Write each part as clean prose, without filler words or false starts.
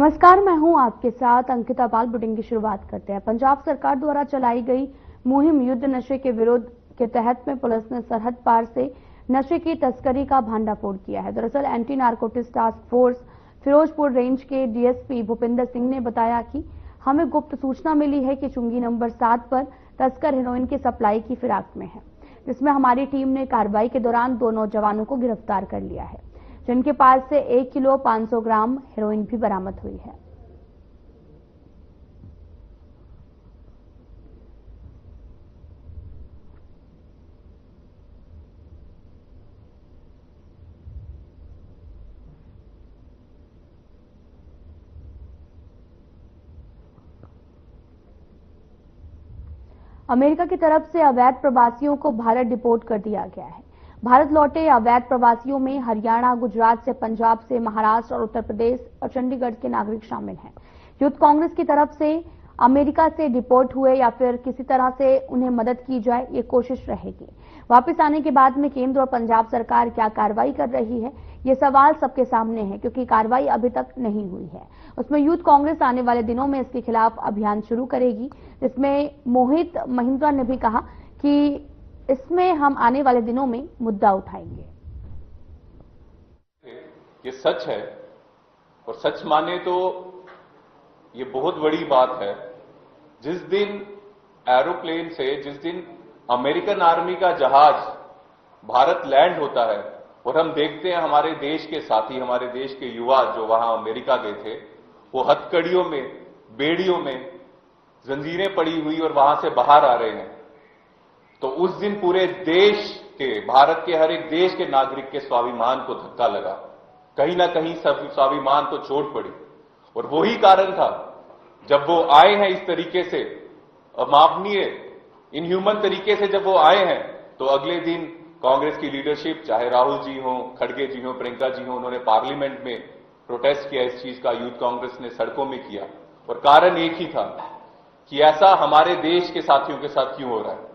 नमस्कार, मैं हूं आपके साथ अंकिता पाल। बुलेटिन की शुरुआत करते हैं। पंजाब सरकार द्वारा चलाई गई मुहिम युद्ध नशे के विरोध के तहत में पुलिस ने सरहद पार से नशे की तस्करी का भांडाफोड़ किया है। दरअसल anti narcotics task force Ferozepur range के डीएसपी भूपिंदर सिंह ने बताया कि हमें गुप्त सूचना मिली है कि चुंगी नंबर 7 पर तस्कर हेरोइन की सप्लाई की फिराक में है, जिसमें हमारी टीम ने कार्रवाई के दौरान 2 नौजवानों को गिरफ्तार कर लिया है, जिनके पास से 1 किलो 500 ग्राम हेरोइन भी बरामद हुई है। अमेरिका की तरफ से अवैध प्रवासियों को भारत डिपोर्ट कर दिया गया है। भारत लौटे अवैध प्रवासियों में हरियाणा, गुजरात से, पंजाब से, महाराष्ट्र और उत्तर प्रदेश और चंडीगढ़ के नागरिक शामिल हैं। यूथ कांग्रेस की तरफ से अमेरिका से डिपोर्ट हुए या फिर किसी तरह से उन्हें मदद की जाए, ये कोशिश रहेगी। वापस आने के बाद में केंद्र और पंजाब सरकार क्या कार्रवाई कर रही है, ये सवाल सबके सामने है, क्योंकि कार्रवाई अभी तक नहीं हुई है। उसमें यूथ कांग्रेस आने वाले दिनों में इसके खिलाफ अभियान शुरू करेगी, जिसमें मोहित महिंद्रा ने भी कहा कि इसमें हम आने वाले दिनों में मुद्दा उठाएंगे। ये सच है और सच माने तो ये बहुत बड़ी बात है। जिस दिन एरोप्लेन से, जिस दिन अमेरिकन आर्मी का जहाज भारत लैंड होता है और हम देखते हैं हमारे देश के साथी, हमारे देश के युवा जो वहां अमेरिका गए थे, वो हथकड़ियों में, बेड़ियों में जंजीरें पड़ी हुई और वहां से बाहर आ रहे हैं, तो उस दिन पूरे देश के, भारत के हर एक देश के नागरिक के स्वाभिमान को धक्का लगा, कहीं ना कहीं स्वाभिमान को चोट पड़ी। और वही कारण था, जब वो आए हैं इस तरीके से अमानवीय, इनह्यूमन तरीके से जब वो आए हैं, तो अगले दिन कांग्रेस की लीडरशिप, चाहे राहुल जी हो, खड़गे जी हो, प्रियंका जी हो, उन्होंने पार्लियामेंट में प्रोटेस्ट किया इस चीज का, यूथ कांग्रेस ने सड़कों में किया। और कारण एक ही था कि ऐसा हमारे देश के साथियों के साथ क्यों हो रहा है।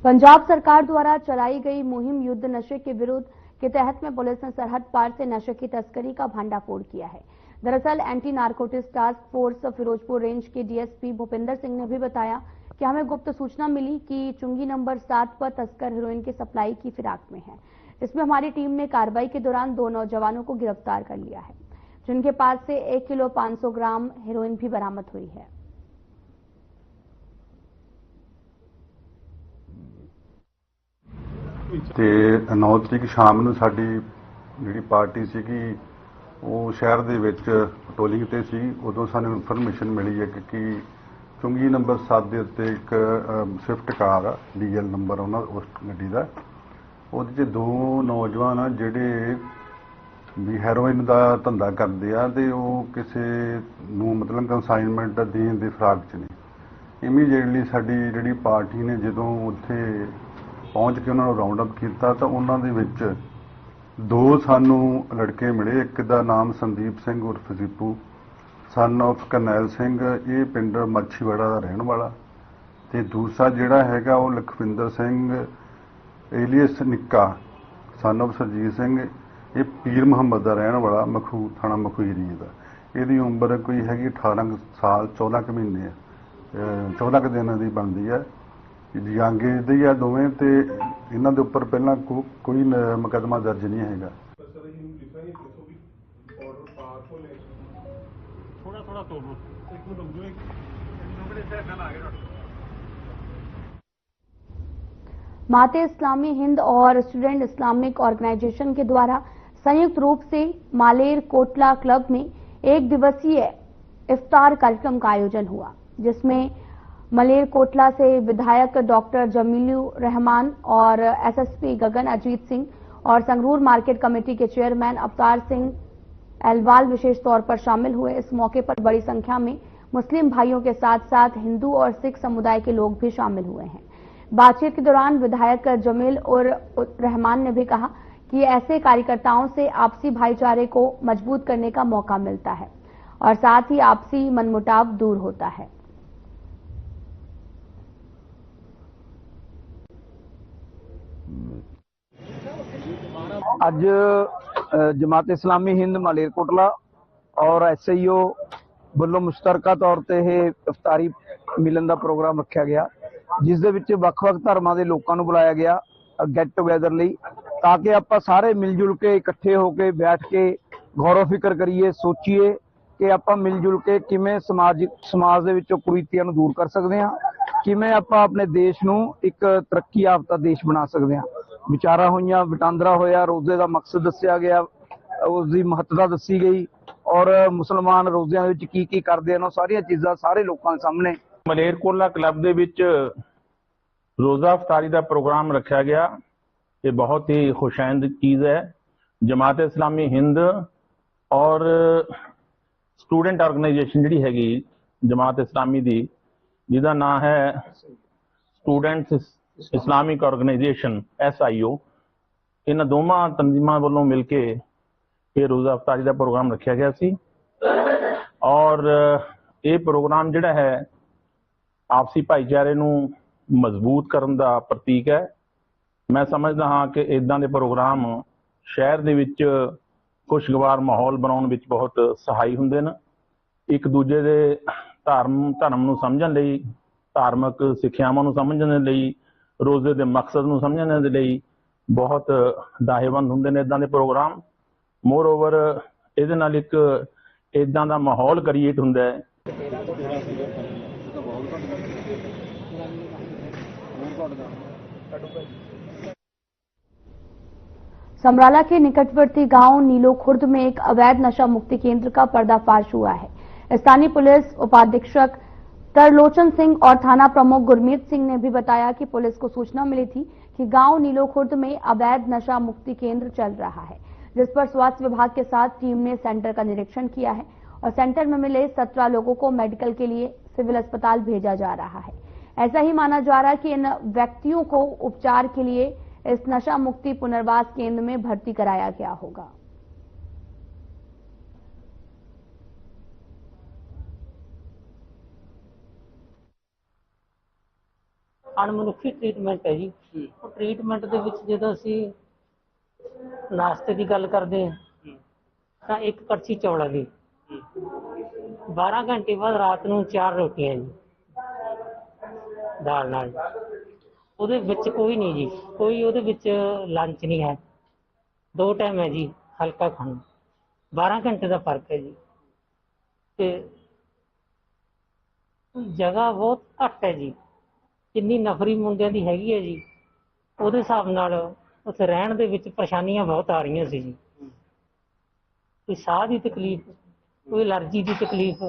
पंजाब सरकार द्वारा चलाई गई मुहिम युद्ध नशे के विरोध के तहत में पुलिस ने सरहद पार से नशे की तस्करी का भांडाफोड़ किया है। दरअसल anti narcotics task force Ferozepur range के डीएसपी भूपिंदर सिंह ने भी बताया कि हमें गुप्त सूचना मिली कि चुंगी नंबर 7 पर तस्कर हेरोइन की सप्लाई की फिराक में है, जिसमें हमारी टीम ने कार्रवाई के दौरान 2 नौजवानों को गिरफ्तार कर लिया है, जिनके पास से 1 किलो 500 ग्राम हेरोइन भी बरामद हुई है। ਤੇ 9 ਤਰੀਕ ਸ਼ਾਮ ਨੂੰ ਸਾਡੀ ਜਿਹੜੀ ਪਾਰਟੀ ਸੀਗੀ ਉਹ ਸ਼ਹਿਰ ਦੇ ਵਿੱਚ ਪੈਟਰੋਲਿੰਗ ਤੇ ਸੀ। ਉਦੋਂ ਸਾਨੂੰ ਇਨਫੋਰਮੇਸ਼ਨ ਮਿਲੀ ਹੈ ਕਿ ਚੁੰਗੀ ਨੰਬਰ 7 ਦੇ ਉੱਤੇ ਇੱਕ ਸਵਿਫਟ ਕਾਰ ਆ, ਡੀਐਲ ਨੰਬਰ ਉਹਨਾਂ ਉਸ ਗੱਡੀ ਦਾ, ਉਹਦੇ 'ਚ 2 ਨੌਜਵਾਨ ਆ ਜਿਹੜੇ ਵੀ ਹੈਰੋਇਨ ਦਾ ਧੰਦਾ ਕਰਦੇ ਆ ਤੇ ਉਹ ਕਿਸੇ ਨੂੰ ਮਤਲਬ ਕੰਸਾਈਨਮੈਂਟ ਦੇਣ ਦੇ ਫਰਾਕ 'ਚ ਨੇ। ਇਮੀਡੀਏਟਲੀ ਸਾਡੀ ਜਿਹੜੀ ਪਾਰਟੀ ਨੇ ਜਦੋਂ ਉੱਥੇ पहुंच के उन्होंने राउंड अप किया तो उन्होंने विच 2 सानू लड़के मिले। एक का नाम संदीप सिंह उर्फ जीपू सन ऑफ करनैल सिंह, ये पिंड मच्छीवाड़ा का रहने वाला, तो दूसरा जिहड़ा हैगा वो लखविंदर सिंह एलियस निक्का सन ऑफ सरजीत सिंह, ये पीर मुहम्मद का रहने वाला, मखू थाना मखूरी का। इसकी उम्र कोई हैगी 18 साल 14 महीने 14 दिन की बनती है। ਜਾਂਗੇ ਦੇ ਆ ਦੋਵੇਂ, ਤੇ ਇਹਨਾਂ ਦੇ ਉੱਪਰ ਪਹਿਲਾਂ ਕੋਈ ਮੁਕੱਦਮਾ ਦਰਜ ਨਹੀਂ ਹੈਗਾ। माते इस्लामी हिंद और स्टूडेंट इस्लामिक ऑर्गेनाइजेशन के द्वारा संयुक्त रूप से मालेर कोटला क्लब में 1 दिवसीय इफ्तार कार्यक्रम का आयोजन हुआ, जिसमें मलेर कोटला से विधायक डॉक्टर जमीलू रहमान और एसएसपी गगन अजीत सिंह और संगरूर मार्केट कमेटी के चेयरमैन अवतार सिंह एलवाल विशेष तौर पर शामिल हुए। इस मौके पर बड़ी संख्या में मुस्लिम भाइयों के साथ साथ हिंदू और सिख समुदाय के लोग भी शामिल हुए हैं। बातचीत के दौरान विधायक जमील और रहमान ने भी कहा कि ऐसे कार्यकर्ताओं से आपसी भाईचारे को मजबूत करने का मौका मिलता है और साथ ही आपसी मनमुटाव दूर होता है। ਅੱਜ जमात इस्लामी हिंद मालेरकोटला और SIO ਵੱਲੋਂ ਮੁਸ਼ਤਰਕਾ ਤੌਰ ਤੇ ਇਹ ਇਫਤਾਰੀ ਮਿਲਣ ਦਾ ਪ੍ਰੋਗਰਾਮ ਰੱਖਿਆ ਗਿਆ, ਜਿਸ ਦੇ ਵਿੱਚ ਵੱਖ-ਵੱਖ ਧਰਮਾਂ ਦੇ ਲੋਕਾਂ ਨੂੰ ਬੁਲਾਇਆ ਗਿਆ ਗੈਟ ਟੂਗੇਦਰ ਲਈ, ਤਾਂ ਕਿ ਆਪਾਂ ਸਾਰੇ ਮਿਲ ਜੁਲ ਕੇ ਇਕੱਠੇ ਹੋ ਕੇ ਬੈਠ ਕੇ ਗੌਰ ਫਿਕਰ ਕਰੀਏ, ਸੋਚੀਏ ਕਿ ਆਪਾਂ ਮਿਲ ਜੁਲ ਕੇ ਕਿਵੇਂ ਸਮਾਜ ਦੇ ਵਿੱਚੋਂ ਕੁਰੀਤੀਆਂ ਨੂੰ ਦੂਰ ਕਰ ਸਕਦੇ ਹਾਂ, ਕਿਵੇਂ ਆਪਾਂ ਆਪਣੇ ਦੇਸ਼ ਨੂੰ ਇੱਕ ਤਰੱਕੀ ਯਾਫਤਾ ਦੇਸ਼ ਬਣਾ ਸਕਦੇ ਹਾਂ। ਵਿਚਾਰਾਂ ਹੋਈਆਂ, ਵਟਾਂਦਰਾ ਹੋਇਆ, ਰੋਜ਼ੇ ਦਾ ਮਕਸਦ ਦੱਸਿਆ ਗਿਆ, ਉਸ ਦੀ ਮਹੱਤਤਾ ਦੱਸੀ ਗਈ और मुसलमान रोज़िਆਂ ਦੇ ਵਿੱਚ ਕੀ ਕਰਦੇ ਹਨ, ਉਹ ਸਾਰੀਆਂ ਚੀਜ਼ਾਂ ਸਾਰੇ ਲੋਕਾਂ ਦੇ ਸਾਹਮਣੇ। ਮਲੇਰਕੋਟਲਾ ਕਲੱਬ ਦੇ ਵਿੱਚ ਰੋਜ਼ਾ ਇਫਤਾਰੀ ਦਾ ਪ੍ਰੋਗਰਾਮ ਰੱਖਿਆ ਗਿਆ। ਇਹ ਬਹੁਤ ਹੀ ਖੁਸ਼ਾਇੰਦ ਚੀਜ਼ ਹੈ। ਜਮਾਤ ਇਸਲਾਮੀ ਹਿੰਦ ਔਰ ਸਟੂਡੈਂਟ ਆਰਗੇਨਾਈਜੇਸ਼ਨ ਜਿਹੜੀ ਹੈਗੀ ਜਮਾਤ ਇਸਲਾਮੀ ਦੀ, ਜਿਹਦਾ ਨਾਮ ਹੈ ਸਟੂਡੈਂਟਸ ਇਸਲਾਮਿਕ ਆਰਗੇਨਾਈਜੇਸ਼ਨ SIO, ਇਹਨਾਂ ਦੋਵਾਂ ਤਨਜ਼ੀਮਾਂ ਵੱਲੋਂ ਮਿਲ ਕੇ ਇਹ ਰੋਜ਼ਾ ਇਫਤਾਰੀ ਦਾ ਪ੍ਰੋਗਰਾਮ ਰੱਖਿਆ ਗਿਆ ਸੀ। ਔਰ ਇਹ ਪ੍ਰੋਗਰਾਮ ਜਿਹੜਾ ਹੈ ਆਪਸੀ ਭਾਈਚਾਰੇ ਨੂੰ ਮਜ਼ਬੂਤ ਕਰਨ ਦਾ ਪ੍ਰਤੀਕ ਹੈ। ਮੈਂ ਸਮਝਦਾ ਹਾਂ ਕਿ ਇਦਾਂ ਦੇ ਪ੍ਰੋਗਰਾਮ ਸ਼ਹਿਰ ਦੇ ਵਿੱਚ ਖੁਸ਼ਗਵਾਰ ਮਾਹੌਲ ਬਣਾਉਣ ਵਿੱਚ ਬਹੁਤ ਸਹਾਈ ਹੁੰਦੇ ਨੇ। ਇੱਕ ਦੂਜੇ ਦੇ ਧਰਮ ਨੂੰ ਸਮਝਣ ਲਈ, ਧਾਰਮਿਕ ਸਿੱਖਿਆਵਾਂ ਨੂੰ ਸਮਝਣ ਦੇ ਲਈ, ਰੋਜ਼ੇ ਦੇ ਮਕਸਦ ਨੂੰ ਸਮਝਣ ਦੇ ਲਈ ਬਹੁਤ ਦਾਹੇਵੰਦ ਹੁੰਦੇ ਨੇ ਇਦਾਂ ਦੇ ਪ੍ਰੋਗਰਾਮ। ਮੋਰ ਓਵਰ ਇਹਦੇ ਨਾਲ ਇੱਕ ਇਦਾਂ ਦਾ ਮਾਹੌਲ ਕ੍ਰੀਏਟ ਹੁੰਦਾ ਹੈ। समराला के निकटवर्ती गांव नीलो खुर्द में एक अवैध नशा मुक्ति केंद्र का पर्दाफाश हुआ है। स्थानीय पुलिस उपाधीक्षक तरलोचन सिंह और थाना प्रमुख गुरमीत सिंह ने भी बताया कि पुलिस को सूचना मिली थी कि गांव नीलो खुर्द में अवैध नशा मुक्ति केंद्र चल रहा है, जिस पर स्वास्थ्य विभाग के साथ टीम ने सेंटर का निरीक्षण किया है और सेंटर में मिले 17 लोगों को मेडिकल के लिए सिविल अस्पताल भेजा जा रहा है। ऐसा ही माना जा रहा है कि इन व्यक्तियों को उपचार के लिए इस नशा मुक्ति पुनर्वास केंद्र में भर्ती कराया गया होगा। ਅਣਮਨੁੱਖੀ ਟ੍ਰੀਟਮੈਂਟ ਹੈ ਜੀ। ਉਹ ਟ੍ਰੀਟਮੈਂਟ ਦੇ ਵਿੱਚ ਜਦੋਂ ਅਸੀਂ ਨਾਸ਼ਤੇ ਦੀ ਗੱਲ ਕਰਦੇ ਹਾਂ ਤਾਂ ਇੱਕ ਕੜਛੀ ਚੌਲਾਂ ਦੀ 12 ਘੰਟੇ ਬਾਅਦ ਰਾਤ ਨੂੰ 4 ਰੋਟੀਆਂ ਜੀ ਦਾਲ ਨਾਲ। ਉਹਦੇ ਵਿੱਚ ਕੋਈ ਨਹੀਂ ਜੀ, ਕੋਈ ਉਹਦੇ ਵਿੱਚ ਲੰਚ ਨਹੀਂ ਹੈ, 2 ਟਾਈਮ ਹੈ ਜੀ ਹਲਕਾ ਖਾਣਾ। 12 ਘੰਟੇ ਦਾ ਫਰਕ ਹੈ ਜੀ। ਤੇ ਜਗ੍ਹਾ ਬਹੁਤ ਘੱਟ ਹੈ ਜੀ। ਜਿੰਨੀ ਨਫਰੀ ਮੁੰਡਿਆਂ ਦੀ ਹੈਗੀ ਹੈ ਜੀ, ਉਹਦੇ ਹਿਸਾਬ ਨਾਲ ਉੱਥੇ ਰਹਿਣ ਦੇ ਵਿੱਚ ਪਰੇਸ਼ਾਨੀਆਂ ਬਹੁਤ ਆ ਰਹੀਆਂ ਸੀ ਜੀ। ਕੋਈ ਸਾਹ ਦੀ ਤਕਲੀਫ, ਕੋਈ ਐਲਰਜੀ ਦੀ ਤਕਲੀਫ,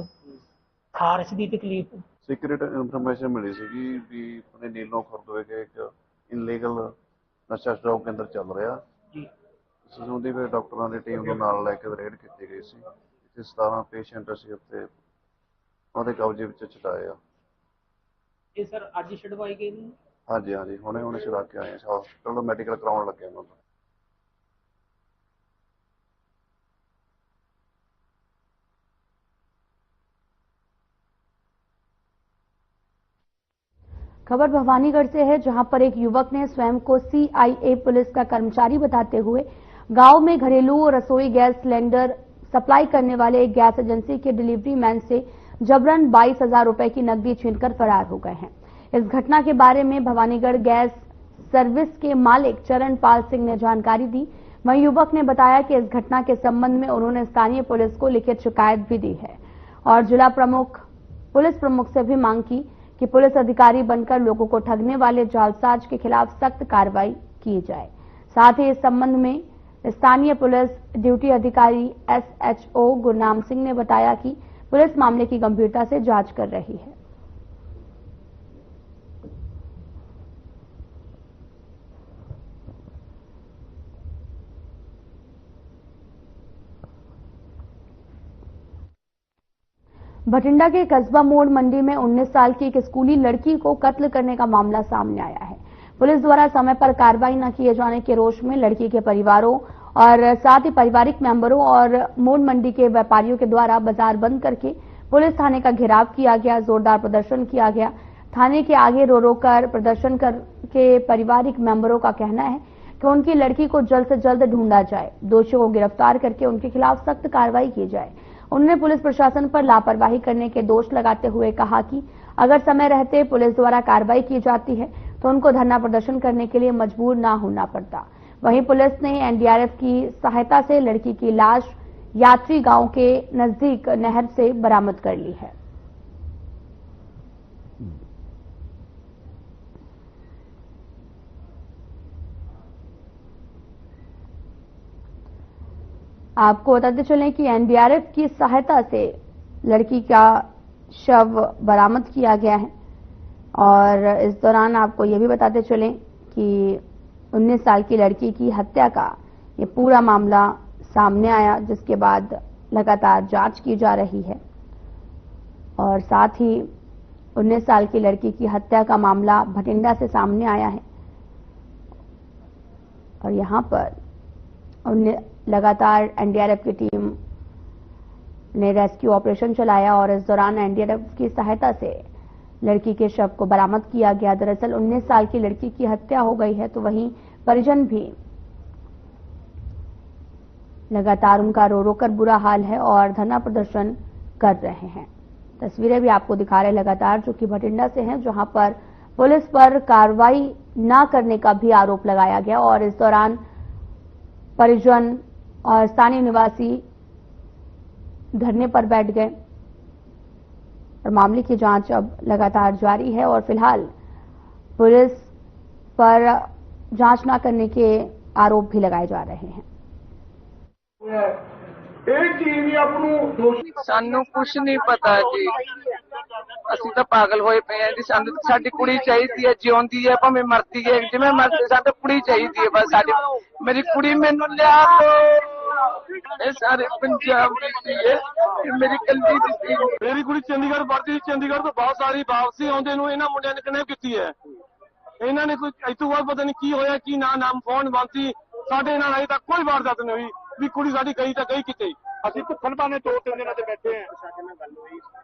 ਖਾਰਿਸ਼ ਦੀ ਤਕਲੀਫ। ਸੀਕ੍ਰੀਟ ਇਨਫੋਰਮੇਸ਼ਨ ਮਿਲੀ ਸੀਗੀ ਵੀ ਆਪਣੇ ਨੀਲੋਂ ਖੁਰਦ ਵਿਖੇ ਇੱਕ ਇਨਲੀਗਲ ਨਸ਼ਾ ਛੁਡਾਊ ਕੇਂਦਰ ਚੱਲ ਰਿਹਾ ਜੀ। ਇਸ ਸੰਬੰਧੀ ਫਿਰ ਡਾਕਟਰਾਂ ਦੀ ਟੀਮ ਨੂੰ ਨਾਲ ਲੈ ਕੇ ਰੇਡ ਕੀਤੀ ਗਈ ਸੀ। ਇੱਥੇ 17 ਪੇਸ਼ੈਂਟ ਅਸੀਂ ਉੱਥੇ ਉਹਦੇ ਕਬਜ਼ੇ ਵਿੱਚ ਛੁਡਾਏ ਆ। ਇਹ ਸਰ ਅੱਜ ਛੁਡਵਾਈ ਗਏ ਨੇ? ਹਾਂਜੀ ਹਾਂਜੀ, ਹੁਣੇ ਛੁਡਾ ਕੇ ਆਏ ਹਾਂ। ਹਸਪੀਟਲ ਮੈਡੀਕਲ ਕਰਾਉਣ ਲੱਗੇ ਉਹਨਾਂ ਨੂੰ। खबर भवानीगढ़ से है, जहां पर एक युवक ने स्वयं को CIA पुलिस का कर्मचारी बताते हुए गांव में घरेलू रसोई गैस सिलेंडर सप्लाई करने वाले एक गैस एजेंसी के डिलीवरी मैन से जबरन 22,000 रुपए की नकदी छीनकर फरार हो गए हैं। इस घटना के बारे में भवानीगढ़ गैस सर्विस के मालिक चरणपाल सिंह ने जानकारी दी। वहीं युवक ने बताया कि इस घटना के संबंध में उन्होंने स्थानीय पुलिस को लिखित शिकायत भी दी है और जिला पुलिस प्रमुख से भी मांग की कि पुलिस अधिकारी बनकर लोगों को ठगने वाले जालसाज के खिलाफ सख्त कार्रवाई की जाए। साथ ही इस संबंध में स्थानीय पुलिस ड्यूटी अधिकारी SHO गुरनाम सिंह ने बताया कि पुलिस मामले की गंभीरता से जांच कर रही है। भटिंडा के कस्बा मोड़ मंडी में 19 साल की एक स्कूली लड़की को कत्ल करने का मामला सामने आया है। पुलिस द्वारा समय पर कार्रवाई न किए जाने के रोष में लड़की के परिवारों और साथ ही पारिवारिक मेंबरों और मोड़ मंडी के व्यापारियों के द्वारा बाजार बंद करके पुलिस थाने का घेराव किया गया। जोरदार प्रदर्शन किया गया। थाने के आगे रो रो कर प्रदर्शन करके पारिवारिक मेंबरों का कहना है कि उनकी लड़की को जल्द से जल्द ढूंढा जाए, दोषियों को गिरफ्तार करके उनके खिलाफ सख्त कार्रवाई की जाए। उन्होंने पुलिस प्रशासन पर लापरवाही करने के दोष लगाते हुए कहा कि अगर समय रहते पुलिस द्वारा कार्रवाई की जाती है तो उनको धरना प्रदर्शन करने के लिए मजबूर ना होना पड़ता। वहीं पुलिस ने एनडीआरएफ की सहायता से लड़की की लाश यात्री गांव के नजदीक नहर से बरामद कर ली है। आपको बताते चलें कि एनडीआरएफ की सहायता से लड़की का शव बरामद किया गया है और इस दौरान आपको यह भी बताते चलें कि 19 साल की लड़की की हत्या का ये पूरा मामला सामने आया, जिसके बाद लगातार जांच की जा रही है और साथ ही 19 साल की लड़की की हत्या का मामला भटिंडा से सामने आया है और यहां पर लगातार एनडीआरएफ की टीम ने रेस्क्यू ऑपरेशन चलाया और इस दौरान एनडीआरएफ की सहायता से लड़की के शव को बरामद किया गया। दरअसल 19 साल की लड़की की हत्या हो गई है तो वहीं परिजन भी लगातार उनका रो रो कर बुरा हाल है और धरना प्रदर्शन कर रहे हैं। तस्वीरें भी आपको दिखा रहे लगातार, जो कि भटिंडा से हैं, जहां पर पुलिस पर कार्रवाई न करने का भी आरोप लगाया गया और इस दौरान परिजन और स्थानीय निवासी धरने पर बैठ गए और मामले की जांच अब लगातार जारी है और फिलहाल पुलिस पर जांच न करने के आरोप भी लगाए जा रहे हैं। सानू कुछ नहीं पता जी, ਅਸੀਂ ਤਾਂ ਪਾਗਲ ਹੋਏ ਪਏ ਆ ਜੀ। ਸਾਨੂੰ ਸਾਡੀ ਕੁੜੀ ਚਾਹੀਦੀ ਹੈ, ਜਿਉਂਦੀ ਹੈ ਭਾਵੇਂ ਮਰਦੀ ਹੈ, ਜਿਵੇਂ ਮਰਦੀ ਸਾਨੂੰ ਕੁੜੀ ਚਾਹੀਦੀ ਹੈ ਬਸ। ਸਾਡੀ ਮੇਰੀ ਕੁੜੀ ਮੈਨੂੰ ਲਿਆ ਇਹ ਸਾਰੇ ਪੰਜਾਬ ਦੀ ਸੀ, ਮੇਰੀ ਕੱਲੀ ਦੀ ਸੀ। ਮੇਰੀ ਕੁੜੀ ਚੰਡੀਗੜ੍ਹ ਪੜ੍ਹਦੀ, ਚੰਡੀਗੜ੍ਹ ਤੋਂ ਬਹੁਤ ਸਾਰੀ ਵਾਪਸੀ ਆਉਂਦੇ ਨੂੰ ਇਹਨਾਂ ਮੁੰਡਿਆਂ ਨੇ ਕਿਡਨੈਪ ਕੀਤੀ ਹੈ। ਇਹਨਾਂ ਨੇ ਕੋਈ ਇਸ ਤੋਂ ਬਾਅਦ ਪਤਾ ਨਹੀਂ ਕੀ ਹੋਇਆ ਕੀ ਨਾ, ਨਾਮ ਫੋਨ ਬੰਦੀ ਸਾਡੇ ਨਾਲ ਅਜੇ ਤੱਕ ਕੋਈ ਵਾਰਦਾਤ ਨਹੀਂ ਹੋਈ ਵੀ ਕੁੜੀ ਸਾਡੀ ਗਈ ਤਾਂ ਗਈ ਕਿਤੇ। ਅਸੀਂ ਭੁੱਖਣ ਭਾਣੇ 2-3 ਦਿਨਾਂ ਤੇ ਬੈਠੇ ਆ।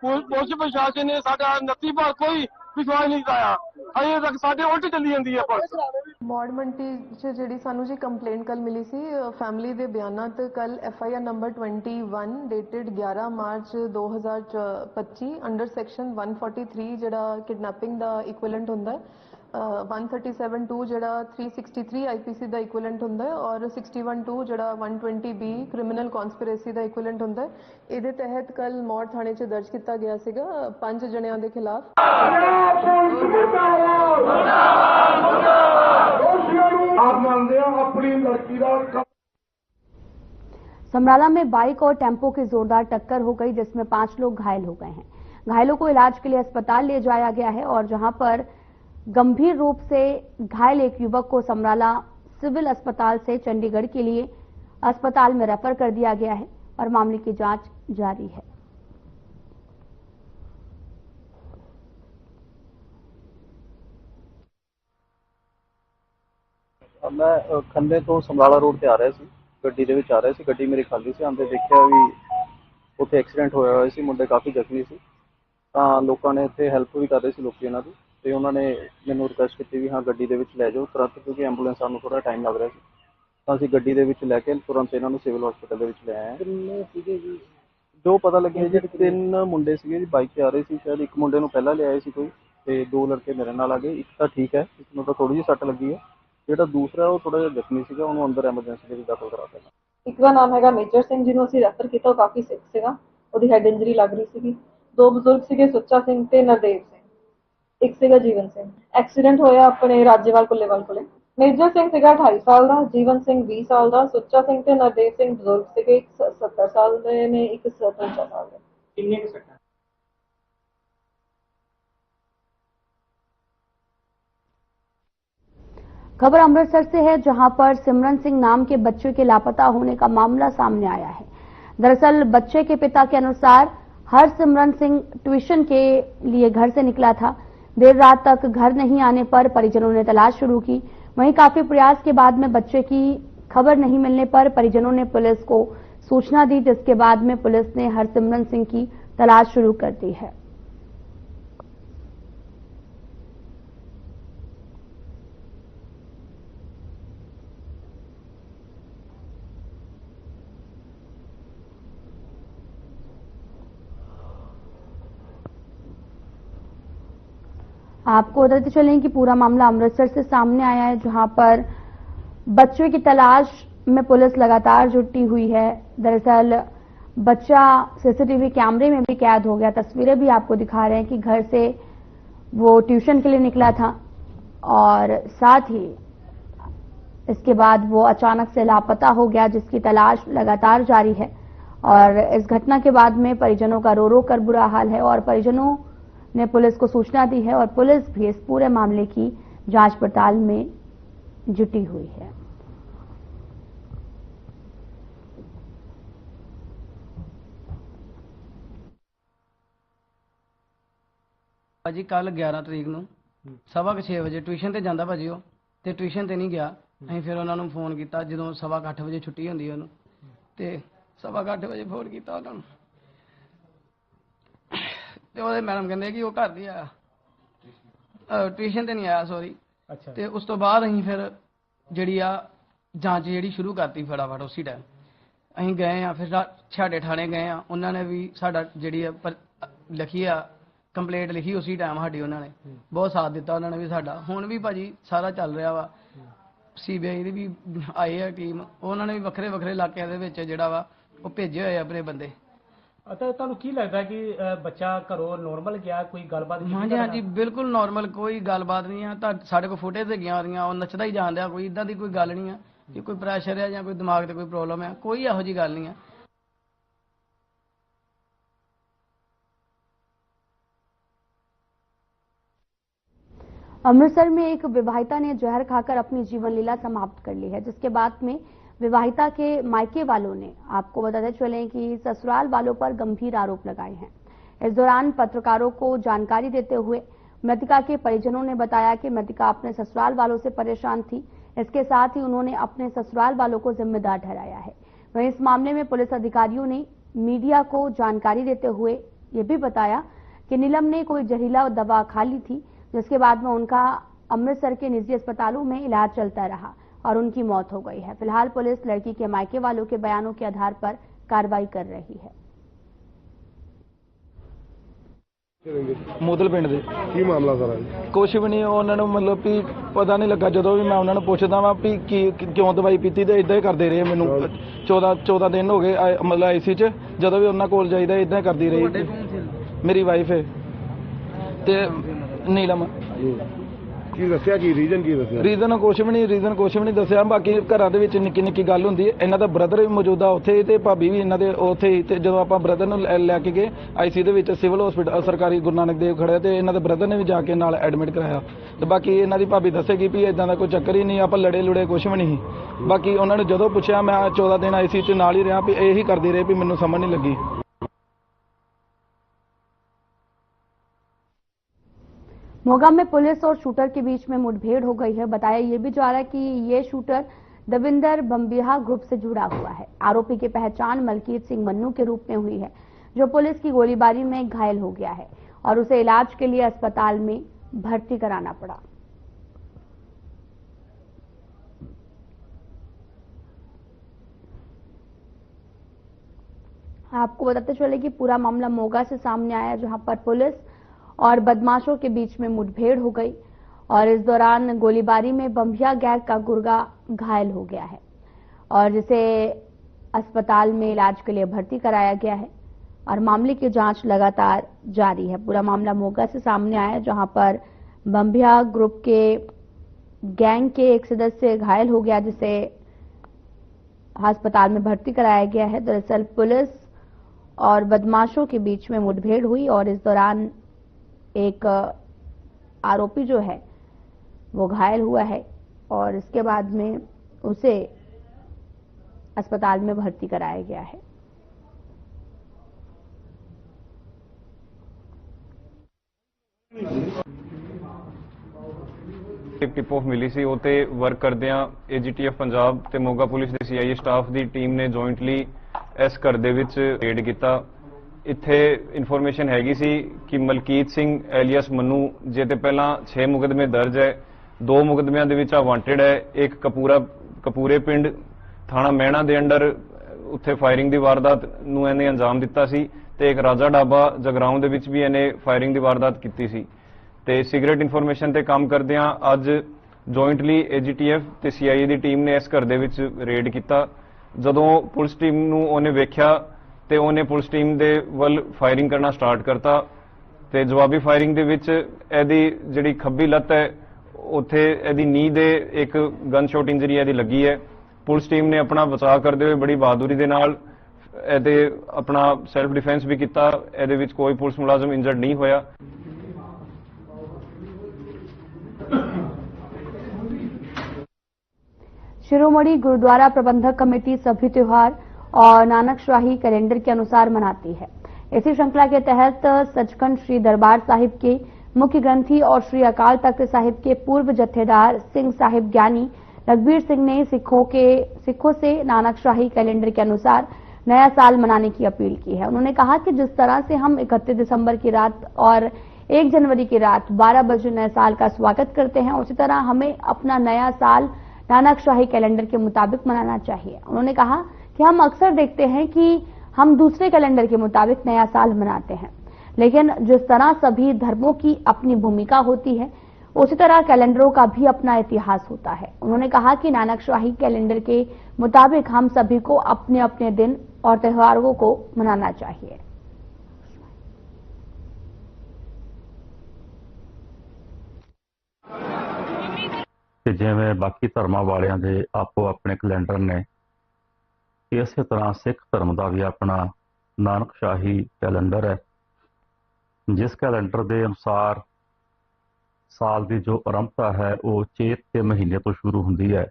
ਪੁਲਿਸ ਪ੍ਰਸ਼ਾਸਨ ਨੇ ਸਾਡਾ 29 ਭਾਰ ਕੋਈ ਵਿਸ਼ਵਾਸ ਨਹੀਂ ਦਿਖਾਇਆ, ਅਜੇ ਤੱਕ ਸਾਡੇ ਉਲਟ ਚੱਲੀ ਜਾਂਦੀ ਹੈ ਪੁਲਿਸ। ਮੌੜ ਮੰਡੀ 'ਚ ਜਿਹੜੀ ਸਾਨੂੰ ਜੀ ਕੰਪਲੇਂਟ ਕੱਲ ਮਿਲੀ ਸੀ ਫੈਮਿਲੀ ਦੇ ਬਿਆਨਾਂ ਤੇ ਕੱਲ FIR number 21 dated 11 March 2025 under section 143 ਜਿਹੜਾ ਕਿਡਨੈਪਿੰਗ ਦਾ ਇਕੁਇਵਲੈਂਟ ਹੁੰਦਾ ਹੈ, 137(2) ਜਿਹੜਾ 363 IPC ਦਾ ਇਕੁਇਵਲੈਂਟ ਹੁੰਦਾ ਹੈ ਔਰ 61(2) ਜਿਹੜਾ 120B ਕ੍ਰਿਮੀਨਲ ਕਨਸਪੀਰੇਸੀ ਦਾ ਇਕੁਇਵਲੈਂਟ ਹੁੰਦਾ ਹੈ। ਇਹਦੇ ਤਹਿਤ ਕੱਲ ਮੌੜ ਥਾਣੇ 'ਚ ਦਰਜ ਕੀਤਾ ਗਿਆ ਸੀਗਾ 5 ਜਣਿਆਂ ਦੇ ਖਿਲਾਫ। समराला में बाइक और टेम्पो की जोरदार टक्कर हो गई, जिसमें 5 लोग घायल हो गए हैं। घायलों को इलाज के लिए अस्पताल ले जाया गया है और जहां पर गंभीर रूप से घायल एक युवक को समराला सिविल अस्पताल से चंडीगढ़ के लिए अस्पताल में रेफर कर दिया गया है और मामले की जांच जारी है। मैं खन्ने तो समराला रोड ਤੇ ਆ ਰਿਹਾ ਸੀ, ਗੱਡੀ ਦੇ ਵਿੱਚ ਆ ਰਿਹਾ ਸੀ। ਗੱਡੀ ਮੇਰੀ ਖਾਲੀ ਸੀ, ਆਂਦੇ ਦੇਖਿਆ ਵੀ ਉੱਥੇ ਐਕਸੀਡੈਂਟ ਹੋਇਆ ਹੋਇਆ ਸੀ, ਮੁੰਡੇ ਕਾਫੀ ਜ਼ਖਮੀ ਸੀ। ਤਾਂ ਲੋਕਾਂ ਨੇ ਇੱਥੇ ਹੈਲਪ ਵੀ ਕਰ ਰਹੇ ਸੀ ਲੋਕੀ ਇਹਨਾਂ ਦੀ, ਤੇ ਉਹਨਾਂ ਨੇ ਮੈਨੂੰ ਰਿਕੁਐਸਟ ਕੀਤੀ ਵੀ ਹਾਂ ਗੱਡੀ ਦੇ ਵਿੱਚ ਲੈ ਜਾਓ ਤੁਰੰਤ, ਕਿਉਂਕਿ ਐਂਬੂਲੈਂਸ ਸਾਨੂੰ ਥੋੜਾ ਟਾਈਮ ਲੱਗ ਰਿਹਾ ਸੀ। ਤਾਂ ਅਸੀਂ ਗੱਡੀ ਦੇ ਵਿੱਚ ਲੈ ਕੇ ਤੁਰੰਤ ਇਹਨਾਂ ਨੂੰ ਸਿਵਲ ਹਸਪੀਟਲ ਦੇ ਵਿੱਚ ਲੈ ਆਏ। ਕਿੰਨੇ ਸੀਗੇ ਜੀ? ਜੋ ਪਤਾ ਲੱਗਿਆ ਜੀ 3 ਮੁੰਡੇ ਸੀਗੇ ਜੀ, ਬਾਈਕ ਤੇ ਆ ਰਹੇ ਸੀ। ਸ਼ਾਇਦ ਇੱਕ ਮੁੰਡੇ ਨੂੰ ਪਹਿਲਾਂ ਲਿਆਏ ਸੀ ਕੋਈ, ਤੇ 2 ਲੜਕੇ ਮੇਰੇ ਨਾਲ ਆ ਗਏ। ਇੱਕ ਤਾਂ ਠੀਕ ਹੈ, ਇੱਕ ਨੂੰ ਤਾਂ ਥੋੜੀ ਜਿਹੀ ਸੱਟ ਲੱਗੀ ਹੈ। ਜਿਹੜਾ ਦੂਸਰਾ ਉਹ ਥੋੜਾ ਜਿਹਾ ਜ਼ਖਮੀ ਸੀਗਾ, ਉਹਨੂੰ ਅੰਦਰ ਐਮਰਜੈਂਸੀ ਦੇ ਵਿੱਚ ਦਾਖਲ ਕਰਾ ਦਿੱਤਾ। ਇੱਕ ਦਾ ਨਾਮ ਹੈਗਾ ਮੇਜਰ ਸਿੰਘ, ਜਿਹਨੂੰ ਅਸੀਂ ਰੈਫਰ ਕੀਤਾ, ਉਹ ਕਾਫੀ ਸਿਕ ਸੀਗਾ, ਉਹਦੀ ਹੈਡ ਇੰਜਰੀ ਲੱਗ ਰਹੀ ਸੀਗੀ। 2 ਬਜ਼ੁਰਗ ਸੀਗੇ, ਸੁੱਚਾ ਸਿੰਘ ਤੇ ਨਰਦੇਵ ਸਿੰਘ, ਇੱਕ ਸੀਗਾ ਜੀਵਨ ਸਿੰਘ। ਐਕਸੀਡੈਂਟ ਹੋਇਆ ਆਪਣੇ ਰਾਜੇਵਾਲ ਕੁੱਲੇਵਾਲ ਕੋਲੇ। ਮੇਜਰ ਸਿੰਘ ਸੀਗਾ 28 ਸਾਲ ਦਾ, ਜੀਵਨ ਸਿੰਘ 20 ਸਾਲ ਦਾ, ਸੁੱਚਾ ਸਿੰਘ ਤੇ ਨਰਦੇਵ ਸਿੰਘ ਬਜ਼ੁਰਗ ਸੀਗੇ, ਇੱਕ 70 ਸਾਲ ਦੇ ਨੇ, ਇੱਕ 53 ਸਾਲ ਦੇ। ਕਿੰਨੇ ਕੁ ਸੱਟਾਂ? खबर अमृतसर से है, जहां पर सिमरन सिंह नाम के बच्चे के लापता होने का मामला सामने आया है। दरअसल बच्चे के पिता के अनुसार हरसिमरन सिंह ट्यूशन के लिए घर से निकला था। देर रात तक घर नहीं आने पर परिजनों ने तलाश शुरू की। वहीं काफी प्रयास के बाद में बच्चे की खबर नहीं मिलने पर परिजनों ने पुलिस को सूचना दी, जिसके बाद में पुलिस ने हरसिमरन सिंह की तलाश शुरू कर दी है। आपको बताते चलें कि पूरा मामला अमृतसर से सामने आया है, जहां पर बच्चों की तलाश में पुलिस लगातार जुटी हुई है। दरअसल बच्चा सीसीटीवी कैमरे में भी कैद हो गया। तस्वीरें भी आपको दिखा रहे हैं कि घर से वो ट्यूशन के लिए निकला था और साथ ही इसके बाद वो अचानक से लापता हो गया, जिसकी तलाश लगातार जारी है। और इस घटना के बाद में परिजनों का रो रो कर बुरा हाल है और परिजनों ने पुलिस को सूचना दी है और पुलिस भी इस पूरे मामले की जांच पड़ताल में जुटी हुई है। भाजी कल 11 तरीक ਨੂੰ 6:30 ਵਜੇ ਟਿਊਸ਼ਨ ਤੇ ਜਾਂਦਾ ਭਾਜੀ ਉਹ ਤੇ ਟਿਊਸ਼ਨ ਤੇ ਨਹੀਂ ਗਿਆ। ਅਸੀਂ ਫਿਰ ਉਹਨਾਂ ਨੂੰ ਫੋਨ ਕੀਤਾ ਜਦੋਂ 8:30 ਵਜੇ ਛੁੱਟੀ ਹੁੰਦੀ ਉਹਨੂੰ ਤੇ 8:30 ਵਜੇ ਫੋਨ ਕੀਤਾ ਉਹਨਾਂ ਨੂੰ ਤੇ ਉਹਦੇ ਮੈਡਮ ਕਹਿੰਦੇ ਕਿ ਉਹ ਘਰ ਨਹੀਂ ਆਇਆ, ਟਿਊਸ਼ਨ ਤੇ ਨਹੀਂ ਆਇਆ ਸੌਰੀ। ਤੇ ਉਸ ਤੋਂ ਬਾਅਦ ਅਸੀਂ ਫਿਰ ਜਿਹੜੀ ਆ ਜਾਂਚ ਜਿਹੜੀ ਸ਼ੁਰੂ ਕਰਤੀ ਫਟਾਫਟ ਉਸੇ ਟਾਈਮ ਅਸੀਂ ਗਏ ਆ। ਫਿਰ ਛਾੜੇ ਥਾਣੇ ਗਏ ਆ, ਉਹਨਾਂ ਨੇ ਵੀ ਸਾਡਾ ਜਿਹੜੀ ਆ ਲਿਖੀ ਆ ਕੰਪਲੇਂਟ ਲਿਖੀ ਉਸੇ ਟਾਈਮ ਸਾਡੀ, ਉਹਨਾਂ ਨੇ ਬਹੁਤ ਸਾਥ ਦਿੱਤਾ ਉਹਨਾਂ ਨੇ ਵੀ ਸਾਡਾ। ਹੁਣ ਵੀ ਭਾਜੀ ਸਾਰਾ ਚੱਲ ਰਿਹਾ ਵਾ, CBI ਦੀ ਵੀ ਆਈ ਹੈ ਟੀਮ, ਉਹਨਾਂ ਨੇ ਵੀ ਵੱਖਰੇ ਵੱਖਰੇ ਇਲਾਕਿਆਂ ਦੇ ਵਿੱਚ ਜਿਹੜਾ ਵਾ ਉਹ ਭੇਜੇ ਹੋਏ ਆਪਣੇ ਬੰਦੇ। ਤਾਂ ਤੁਹਾਨੂੰ ਕੀ ਲੱਗਦਾ ਕਿ ਬੱਚਾ ਘਰੋਂ ਨੋਰਮਲ ਗਿਆ, ਕੋਈ ਗੱਲਬਾਤ? ਹਾਂਜੀ ਹਾਂਜੀ ਬਿਲਕੁਲ ਨੋਰਮਲ, ਕੋਈ ਗੱਲਬਾਤ ਨਹੀਂ ਆ। ਤਾਂ ਸਾਡੇ ਕੋਲ ਫੁਟੇਜ ਹੈਗੀਆਂ ਉਹਦੀਆਂ, ਉਹ ਨੱਚਦਾ ਹੀ ਜਾਣ ਡਿਆ, ਕੋਈ ਇਦਾਂ ਦੀ ਕੋਈ ਗੱਲ ਨਹੀਂ ਆ ਕਿ ਕੋਈ ਪ੍ਰੈਸ਼ਰ ਹੈ ਜਾਂ ਕੋਈ ਦਿਮਾਗ ਤੇ ਕੋਈ ਪ੍ਰੋਬਲਮ ਹੈ, ਕੋਈ ਇਹੋ ਜਿਹੀ ਗੱਲ ਨਹੀਂ ਆ। अमृतसर में एक विवाहिता ने जहर खाकर अपनी जीवन लीला समाप्त कर ली है, जिसके बाद में विवाहिता के मायके वालों ने आपको बताते चले कि ससुराल वालों पर गंभीर आरोप लगाए हैं। इस दौरान पत्रकारों को जानकारी देते हुए मृतका के परिजनों ने बताया कि मृतका अपने ससुराल वालों से परेशान थी। इसके साथ ही उन्होंने अपने ससुराल वालों को जिम्मेदार ठहराया है। वहीं इस मामले में पुलिस अधिकारियों ने मीडिया को जानकारी देते हुए ये भी बताया कि नीलम ने कोई जहरीला दवा खा ली थी, जिसके बाद में उनका अमृतसर के निजी अस्पतालों में इलाज चलता रहा और उनकी मौत हो गई है। फिलहाल पुलिस लड़की के मायके वालों के बयानों के आधार पर कार्रवाई कर रही है। ਮੋਦਲ ਪਿੰਡ ਦੇ ਕੀ ਮਾਮਲਾ ਸਾਰਾ? ਕੁਛ ਵੀ ਨਹੀਂ, ਉਹਨਾਂ ਨੂੰ ਮਤਲਬ ਵੀ ਪਤਾ ਨਹੀਂ ਲੱਗਾ। ਜਦੋਂ ਵੀ ਮੈਂ ਉਹਨਾਂ ਨੂੰ ਪੁੱਛਦਾ ਵਾਂ ਵੀ ਕਿਉਂ ਦਵਾਈ ਪੀਤੀ ਤੇ ਇਦਾਂ ਹੀ ਕਰਦੇ ਰਹੇ। ਮੈਨੂੰ 14 ਦਿਨ ਹੋ ਗਏ ਮਤਲਬ ਆਈਸੀ ਚ, ਜਦੋਂ ਵੀ ਉਹਨਾਂ ਕੋਲ ਜਾਈਦਾ ਇਦਾਂ ਹੀ ਕਰਦੀ ਰਹੀ। ਮੇਰੀ ਵਾਈਫ ਹੈ ਤੇ ਨੀਲਮ। ਕੀ ਦੱਸਿਆ, ਕੀ ਰੀਜ਼ਨ ਕੀ ਦੱਸਿਆ? ਰੀਜ਼ਨ ਕੁਛ ਵੀ ਨਹੀਂ ਦੱਸਿਆ। ਬਾਕੀ ਘਰਾਂ ਦੇ ਵਿੱਚ ਨਿੱਕੀ ਨਿੱਕੀ ਗੱਲ ਹੁੰਦੀ ਹੈ। ਇਹਨਾਂ ਦਾ ਬ੍ਰਦਰ ਵੀ ਮੌਜੂਦਾ ਉੱਥੇ ਤੇ ਭਾਬੀ ਵੀ ਇਹਨਾਂ ਦੇ ਉੱਥੇ ਹੀ। ਤੇ ਜਦੋਂ ਆਪਾਂ ਬ੍ਰਦਰ ਨੂੰ ਲੈ ਕੇ ਗਏ ਆਈਸੀ ਦੇ ਵਿੱਚ, ਸਿਵਲ ਹਸਪੀਟਲ ਸਰਕਾਰੀ ਗੁਰੂ ਨਾਨਕ ਦੇਵ ਖੜਿਆ ਤੇ ਇਹਨਾਂ ਦੇ ਬ੍ਰਦਰ ਨੇ ਵੀ ਜਾ ਕੇ ਨਾਲ ਐਡਮਿਟ ਕਰਾਇਆ। ਤੇ ਬਾਕੀ ਇਹਨਾਂ ਦੀ ਭਾਬੀ ਦੱਸੇਗੀ ਵੀ ਇਦਾਂ ਦਾ ਕੋਈ ਚੱਕਰ ਹੀ ਨਹੀਂ, ਆਪਾਂ ਲੜੇ ਲੁੜੇ ਕੁਛ ਵੀ ਨਹੀਂ। ਬਾਕੀ ਉਹਨਾਂ ਨੂੰ ਜਦੋਂ ਪੁੱਛਿਆ, ਮੈਂ 14 ਦਿਨ ਆਈਸੀ ਚ ਨਾਲ ਹੀ ਰਿਹਾ, ਵੀ ਇਹੀ ਕਰਦੀ ਰਹੀ, ਵੀ ਮੈਨੂੰ ਸਮਝ ਨਹੀਂ ਲੱਗੀ। मोगा में पुलिस और शूटर के बीच में मुठभेड़ हो गई है। बताया ये भी जा रहा है कि ये शूटर दविंदर बम्बिहा ग्रुप से जुड़ा हुआ है। आरोपी की पहचान मलकीत सिंह मन्नू के रूप में हुई है, जो पुलिस की गोलीबारी में घायल हो गया है और उसे इलाज के लिए अस्पताल में भर्ती कराना पड़ा। आपको बताते चले कि पूरा मामला मोगा से सामने आया, जहां पर पुलिस और बदमाशों के बीच में मुठभेड़ हो गई और इस दौरान गोलीबारी में बम्बिया गैंग का गुर्गा घायल हो गया है और जिसे अस्पताल में इलाज के लिए भर्ती कराया गया है और मामले की जांच लगातार जारी है। पूरा मामला मोगा से सामने आया, जहां पर बम्बिया ग्रुप के गैंग के एक सदस्य घायल हो गया, जिसे अस्पताल में भर्ती कराया गया है। दरअसल पुलिस और बदमाशों के बीच में मुठभेड़ हुई और इस दौरान एक आरोपी जो है वो घायल हुआ है और इसके बाद में उसे अस्पताल में भर्ती कराया गया है। टिप ऑफ मिली सी उते वर्क करदियां AGTF पंजाब ते मोगा पुलिस दे CIA स्टाफ दी टीम ने जॉइंटली इस घर दे विच रेड कीता। इत्थे इन्फॉर्मेशन हैगी सी कि मलकीत सिंह एलियस मन्नू जे ते पहला 6 मुकदमे दर्ज है, 2 मुकदमियां दे विच वांटेड है। एक कपूरे पिंड थाना मैणा दे अंडर उत्थे फायरिंग दी वारदात नूं इहने अंजाम दिता सी ते एक राजा ढाबा जगराउं दे विच भी इहने फायरिंग दी वारदात कीती सी ਤੇ ਸਿਗਰਟ ਇਨਫੋਰਮੇਸ਼ਨ ਤੇ ਕੰਮ ਕਰਦਿਆਂ ਅੱਜ ਜੁਆਇੰਟਲੀ AGTF ਤੇ CIA ਦੀ ਟੀਮ ਨੇ ਇਸ ਘਰ ਦੇ ਵਿੱਚ ਰੇਡ ਕੀਤਾ। ਜਦੋਂ ਪੁਲਿਸ ਟੀਮ ਨੂੰ ਉਹਨੇ ਵੇਖਿਆ ਤੇ ਉਹਨੇ ਪੁਲਿਸ ਟੀਮ ਦੇ ਵੱਲ ਫਾਇਰਿੰਗ ਕਰਨਾ ਸਟਾਰਟ ਕਰਤਾ ਤੇ ਜਵਾਬੀ ਫਾਇਰਿੰਗ ਦੇ ਵਿੱਚ ਇਹਦੀ ਜਿਹੜੀ ਖੱਬੀ ਲੱਤ ਹੈ ਉੱਥੇ ਇਹਦੀ ਨੀਂਹ ਦੇ ਇੱਕ ਗਨ ਸ਼ਾਟ ਇੰਜਰੀ ਇਹਦੀ ਲੱਗੀ ਹੈ। ਪੁਲਿਸ ਟੀਮ ਨੇ ਆਪਣਾ ਬਚਾਅ ਕਰਦੇ ਹੋਏ ਬੜੀ ਬਹਾਦੁਰੀ ਦੇ ਨਾਲ ਇਹਦੇ ਆਪਣਾ ਸੈਲਫ ਡਿਫੈਂਸ ਵੀ ਕੀਤਾ। ਇਹਦੇ ਵਿੱਚ ਕੋਈ ਪੁਲਿਸ ਮੁਲਾਜ਼ਮ ਇੰਜਰਡ ਨਹੀਂ ਹੋਇਆ। शिरोमणि गुरुद्वारा प्रबंधक कमेटी सभी त्योहार और नानकशाही कैलेंडर के अनुसार मनाती है। इसी श्रृंखला के तहत सचखंड श्री दरबार साहिब के मुख्य ग्रंथी और श्री अकाल तख्त साहिब के पूर्व जत्थेदार सिंह साहिब ज्ञानी रघबीर सिंह ने सिखों से नानकशाही कैलेंडर के अनुसार नया साल मनाने की अपील की है। उन्होंने कहा कि जिस तरह से हम 31 दिसंबर की रात और 1 जनवरी की रात 12 बजे नए साल का स्वागत करते हैं, उसी तरह हमें अपना नया साल नानकशाही कैलेंडर के मुताबिक मनाना चाहिए। उन्होंने कहा कि हम अक्सर देखते हैं कि हम दूसरे कैलेंडर के मुताबिक नया साल मनाते हैं, लेकिन जिस तरह सभी धर्मों की अपनी भूमिका होती है उसी तरह कैलेंडरों का भी अपना इतिहास होता है। उन्होंने कहा कि नानकशाही कैलेंडर के मुताबिक हम सभी को अपने अपने दिन और त्योहारों को मनाना चाहिए। कि जिवें बाकी धर्मां वालियां दे आपो अपने कैलेंडर ने, इस तरह सिख धर्म का भी अपना नानकशाही कैलेंडर है, जिस कैलेंडर के अनुसार साल की जो आरंभता है वो चेत के महीने तो शुरू होंदी है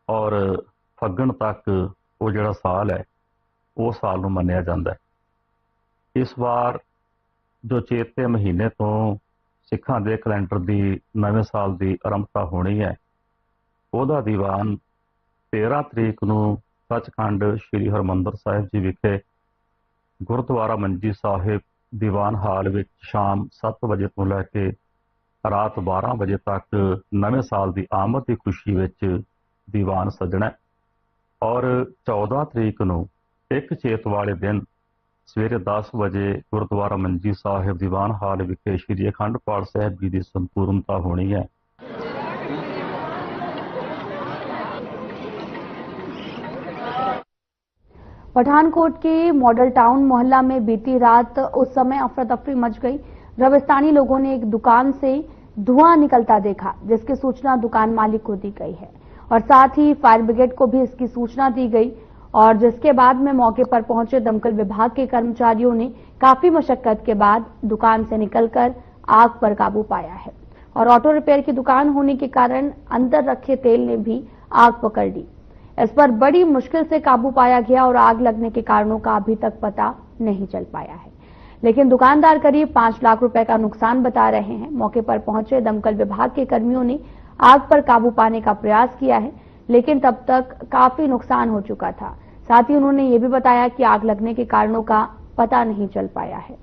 और फग्गण तक वो जिहड़ा साल है वो साल नूं मन्निया जांदा है। इस बार जो चेत के महीने तो सिखां दे कैलेंडर की नवे साल की आरंभता होनी है, ਉਹਦਾ दीवान 13 तरीक नूं सचखंड श्री हरमंदर साहिब जी विखे गुरुद्वारा मंजी साहिब दीवान हाल विच शाम 7 बजे तो लैके रात 12 बजे तक नवे साल की आमद की खुशी विच दीवान सजना और 14 तरीक नूं 1 चेत वाले दिन सवेरे 10 बजे गुरुद्वारा मंजी साहिब दीवान हाल विखे श्री अखंड पाठ साहिब जी की संपूर्णता होनी है। पठानकोट के मॉडल टाउन मोहल्ला में बीती रात उस समय अफरा तफरी मच गई जब स्थानीय लोगों ने एक दुकान से धुआं निकलता देखा, जिसकी सूचना दुकान मालिक को दी गई है और साथ ही फायर ब्रिगेड को भी इसकी सूचना दी गई और जिसके बाद में मौके पर पहुंचे दमकल विभाग के कर्मचारियों ने काफी मशक्कत के बाद दुकान से निकलकर आग पर काबू पाया है और ऑटो रिपेयर की दुकान होने के कारण अंदर रखे तेल ने भी आग पकड़ ली। इस पर बड़ी मुश्किल से काबू पाया गया और आग लगने के कारणों का अभी तक पता नहीं चल पाया है, लेकिन दुकानदार करीब 5 लाख रुपए का नुकसान बता रहे हैं। मौके पर पहुंचे दमकल विभाग के कर्मियों ने आग पर काबू पाने का प्रयास किया है, लेकिन तब तक काफी नुकसान हो चुका था। साथ ही उन्होंने ये भी बताया कि आग लगने के कारणों का पता नहीं चल पाया है।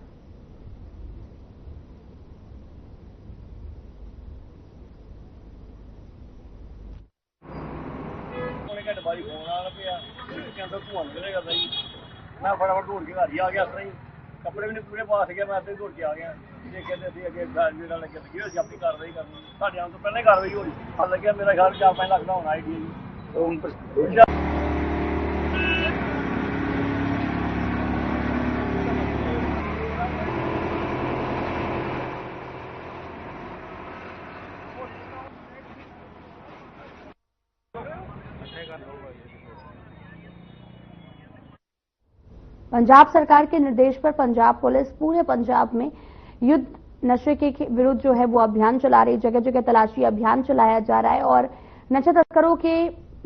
मैं फटाफट दौड़ के घर ही आ गया, कपड़े भी नहीं पूरे पास गया, मैं अद्धे दौड़ के आ गया। देखे तो अभी अगे मेरा लगे लगी हुई अपनी कार्रवाई करनी, साढ़े आने तो पहले कार्रवाई हो रही। पता लगे मेरा ख्याल 4-5 लाख का होना आईडिया। पंजाब सरकार के निर्देश पर पंजाब पुलिस पूरे पंजाब में युद्ध नशे के विरुद्ध जो है वो अभियान चला रही, जगह जगह तलाशी अभियान चलाया जा रहा है और नशा तस्करों के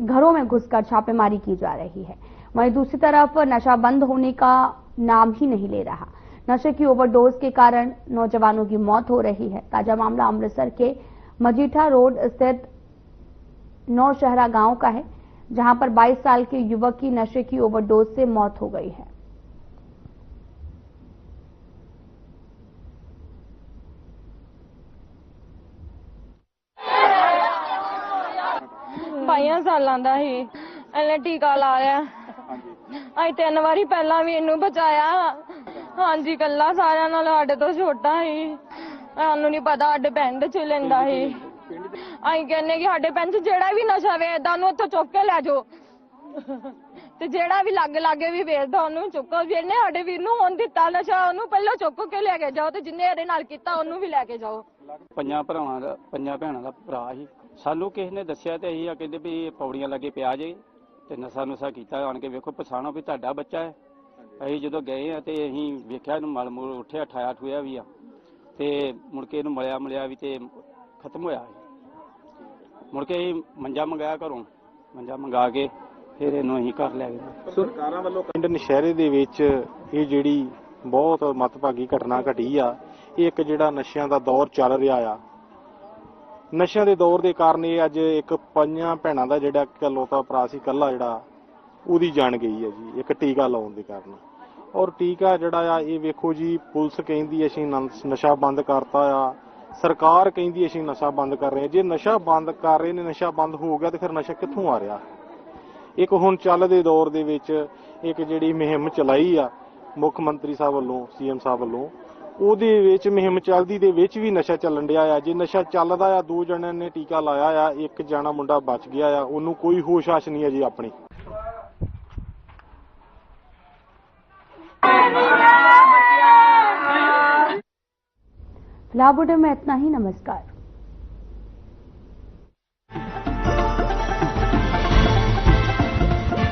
घरों में घुसकर छापेमारी की जा रही है। वहीं दूसरी तरफ नशा बंद होने का नाम ही नहीं ले रहा। नशे की ओवरडोज के कारण नौजवानों की मौत हो रही है। ताजा मामला अमृतसर के मजीठा रोड स्थित नौशहरा गांव का है, जहां पर 22 साल के युवक की नशे की ओवरडोज से मौत हो गई है। 22 ਸਾਲਾਂ ਦਾ ਸੀ, ਇਹਨੇ ਟੀਕਾ ਲਾ ਲਿਆ। ਅਸੀਂ 3 ਵਾਰੀ ਪਹਿਲਾਂ ਵੀ ਇਹਨੂੰ ਬਚਾਇਆ। ਹਾਂਜੀ, ਕੱਲਾ ਸਾਰਿਆਂ ਨਾਲ ਸਾਡੇ ਤੋਂ ਛੋਟਾ ਸੀ। ਸਾਨੂੰ ਨਹੀਂ ਪਤਾ ਸਾਡੇ ਪਿੰਡ ਚ ਲੈਂਦਾ ਸੀ। ਅਸੀਂ ਕਹਿੰਦੇ ਕਿ ਸਾਡੇ ਪਿੰਡ ਚ ਜਿਹੜਾ ਵੀ ਨਸ਼ਾ ਵੇਚਦਾ ਉਹਨੂੰ ਉੱਥੋਂ ਚੁੱਕ ਕੇ ਲੈ ਜਾਓ ਤੇ ਜਿਹੜਾ ਵੀ ਲਾਗੇ ਵੀ ਵੇਚਦਾ ਉਹਨੂੰ ਚੁੱਕੋ। ਜਿਹਨੇ ਸਾਡੇ ਵੀਰ ਨੂੰ ਹੁਣ ਦਿੱਤਾ ਨਸ਼ਾ ਉਹਨੂੰ ਪਹਿਲਾਂ ਚੁੱਕ ਕੇ ਲੈ ਕੇ ਜਾਓ ਤੇ ਜਿੰਨੇ ਇਹਦੇ ਨਾਲ ਕੀਤਾ ਉਹਨੂੰ ਵੀ ਲੈ ਕੇ ਜਾਓ। ਪੰਜਾਂ ਭੈਣਾਂ ਦਾ ਭਰਾ ਸੀ। ਸਾਨੂੰ ਕਿਸੇ ਨੇ ਦੱਸਿਆ ਤੇ ਅਸੀਂ ਆ ਕਹਿੰਦੇ ਵੀ ਪੌੜੀਆਂ ਲੱਗੇ ਪਿਆ ਜੇ ਤੇ ਨਸ਼ਾ ਕੀਤਾ। ਆਣ ਕੇ ਵੇਖੋ ਪਛਾਣੋ ਵੀ ਤੁਹਾਡਾ ਬੱਚਾ ਹੈ। ਅਸੀਂ ਜਦੋਂ ਗਏ ਆ ਤੇ ਅਸੀਂ ਵੇਖਿਆ ਇਹਨੂੰ ਮਲ ਮੂਲ ਉੱਠਿਆ ਠਾਇਆ ਠੂਇਆ ਵੀ ਆ ਤੇ ਮੁੜ ਕੇ ਇਹਨੂੰ ਮਲਿਆ ਵੀ ਤੇ ਖਤਮ ਹੋਇਆ। ਮੁੜ ਕੇ ਅਸੀਂ ਮੰਜਾ ਮੰਗਾਇਆ ਘਰੋਂ, ਮੰਜਾ ਮੰਗਾ ਕੇ ਫਿਰ ਇਹਨੂੰ ਅਸੀਂ ਘਰ ਲੈ ਗਏ। ਸਰਕਾਰਾਂ ਵੱਲੋਂ ਪਿੰਡ ਨਸ਼ਹਿਰੇ ਦੇ ਵਿੱਚ ਇਹ ਜਿਹੜੀ ਬਹੁਤ ਮਤਭਾਗੀ ਘਟਨਾ ਘਟੀ ਆ, ਇਹ ਇੱਕ ਜਿਹੜਾ ਨਸ਼ਿਆਂ ਦਾ ਦੌਰ ਚੱਲ ਰਿਹਾ ਆ। ਨਸ਼ਿਆਂ ਦੇ ਦੌਰ ਦੇ ਕਾਰਨ ਇਹ ਅੱਜ ਇੱਕ ਪੰਜਾਂ ਭੈਣਾਂ ਦਾ ਜਿਹੜਾ ਇਕਲੌਤਾ ਭਰਾ ਸੀ, ਇਕੱਲਾ ਜਿਹੜਾ ਉਹਦੀ ਜਾਨ ਗਈ ਹੈ ਜੀ, ਇੱਕ ਟੀਕਾ ਲਾਉਣ ਦੇ ਕਾਰਨ। ਔਰ ਟੀਕਾ ਜਿਹੜਾ ਆ ਇਹ ਵੇਖੋ ਜੀ, ਪੁਲਿਸ ਕਹਿੰਦੀ ਅਸੀਂ ਨਸ਼ਾ ਬੰਦ ਕਰਤਾ ਆ, ਸਰਕਾਰ ਕਹਿੰਦੀ ਅਸੀਂ ਨਸ਼ਾ ਬੰਦ ਕਰ ਰਹੇ ਹਾਂ। ਜੇ ਨਸ਼ਾ ਬੰਦ ਕਰ ਰਹੇ ਨੇ, ਨਸ਼ਾ ਬੰਦ ਹੋ ਗਿਆ ਤੇ ਫਿਰ ਨਸ਼ਾ ਕਿੱਥੋਂ ਆ ਰਿਹਾ? ਇੱਕ ਹੁਣ ਚੱਲਦੇ ਦੌਰ ਦੇ ਵਿੱਚ ਇੱਕ ਜਿਹੜੀ ਮੁਹਿੰਮ ਚਲਾਈ ਆ ਮੁੱਖ ਮੰਤਰੀ ਸਾਹਿਬ ਵੱਲੋਂ, ਸੀਐਮ ਸਾਹਿਬ ਵੱਲੋਂ, ਉਹਦੇ ਵਿੱਚ ਮੁਹਿੰਮ ਚੱਲਦੀ ਦੇ ਵਿੱਚ ਵੀ ਨਸ਼ਾ ਚੱਲਣ ਡਿਆ ਆ। ਜੇ ਨਸ਼ਾ ਚੱਲਦਾ ਆ, 2 ਜਣਿਆਂ ਨੇ ਟੀਕਾ ਲਾਇਆ ਆ, 1 ਜਣਾ ਮੁੰਡਾ ਬਚ ਗਿਆ ਆ, ਉਹਨੂੰ ਕੋਈ ਹੋਸ਼ ਆਸ਼ ਨਹੀਂ ਹੈ ਜੀ ਆਪਣੀ। फिलहाल बुलेटिन में इतना ही। नमस्कार।